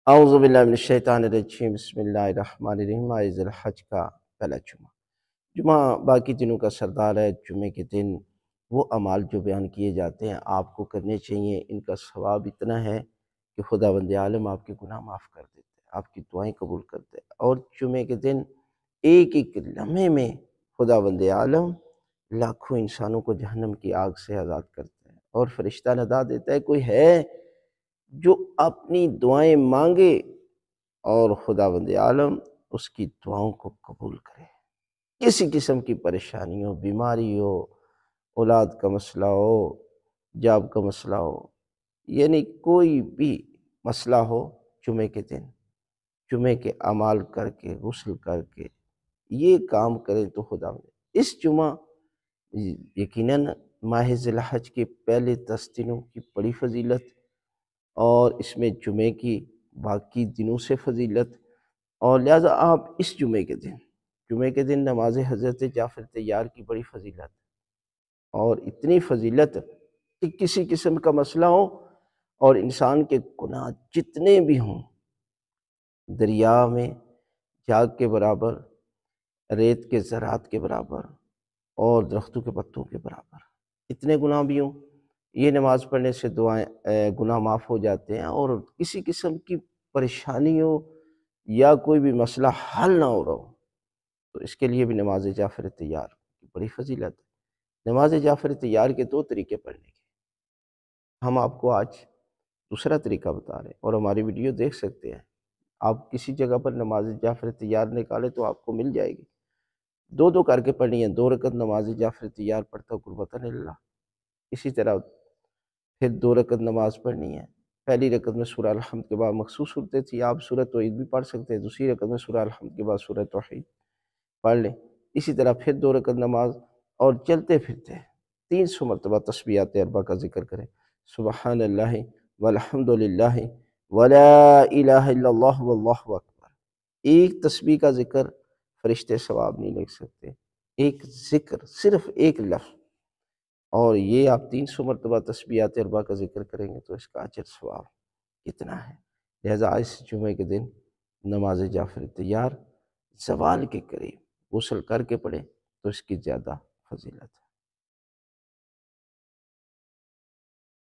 اعوذ باللہ من الشیطان الرجیم، بسم اللہ الرحمن الرحیم۔ ذی الحج کا پہلا جمعہ باقی دنوں کا سردار ہے۔ جمعے کے دن وہ اعمال جو بیان کیے جاتے ہیں آپ کو کرنے چاہیے، ان کا ثواب اتنا ہے کہ خداوند عالم آپ کے گناہ معاف کر دیتے ہیں، آپ کی دعائیں قبول کرتے ہیں۔ اور جمعے کے دن ایک ایک لمحے میں خداوند عالم لاکھوں انسانوں کو جہنم کی آگ سے آزاد کرتے ہیں، اور فرشتہ ندا دیتا ہے کوئی ہے جو اپنی دعائیں مانگے اور خداوند عالم اس کی دعاؤں کو قبول کرے۔ کسی قسم کی پریشانی ہو، بیماری ہو، اولاد کا مسئلہ ہو، جاب کا مسئلہ ہو، یعنی کوئی بھی مسئلہ ہو، جمعے کے دن جمعے کے اعمال کر کے غسل کر کے یہ کام کریں تو خداوند اس جمعہ یقیناً ماہ ذی الحج کے پہلے 10 دنوں کی بڑی فضیلت، اور اس میں جمعے کی باقی دنوں سے فضیلت، اور لہٰذا آپ اس جمعے کے دن نماز حضرت جعفر طیار کی بڑی فضیلت، اور اتنی فضیلت کہ کسی قسم کا مسئلہ ہو اور انسان کے گناہ جتنے بھی ہوں، دریا میں جاگ کے برابر، ریت کے ذرات کے برابر، اور درختوں کے پتوں کے برابر، اتنے گناہ بھی ہوں، یہ نماز پڑھنے سے گناہ معاف ہو جاتے ہیں۔ اور کسی قسم کی پریشانی ہو یا کوئی بھی مسئلہ حل نہ ہو رہا ہو تو اس کے لیے بھی نماز جعفر طیار کی بڑی فضیلت ہے۔ نماز جعفر طیار کے 2 طریقے پڑھنے کے، ہم آپ کو آج دوسرا طریقہ بتا رہے ہیں، اور ہماری ویڈیو دیکھ سکتے ہیں آپ، کسی جگہ پر نماز جعفر طیار نکالے تو آپ کو مل جائے گی۔ 2 کر کے پڑھنی ہے، 2 رکعت نماز جعفر طیار پڑھتا قربتاً اللہ، اسی طرح پھر 2 رکعت نماز پڑھنی ہے۔ پہلی رکعت میں سورہ الحمد کے بعد مخصوص صورتیں تھی، آپ سورہ توحید بھی پڑھ سکتے ہیں، دوسری رکعت میں سورہ الحمد کے بعد سورہ توحید پڑھ لیں۔ اسی طرح پھر 2 رکعت نماز، اور چلتے پھرتے 300 مرتبہ تسبیحات 4 کا ذکر کریں، سبحان اللہ والحمد للہ ولا الہ الا اللہ واللہ اکبر۔ ایک تسبیح کا ذکر فرشتے ثواب نہیں لکھ سکتے، ایک ذکر، صرف ایک لفظ، اور یہ آپ 300 مرتبہ تسبیحات 4 کا ذکر کریں گے تو اس کا اجر ثواب کتنا ہے۔ لہذا اس جمعے کے دن نماز جعفر طیار زوال کے قریب غسل کر کے پڑھیں تو اس کی زیادہ فضیلت ہے۔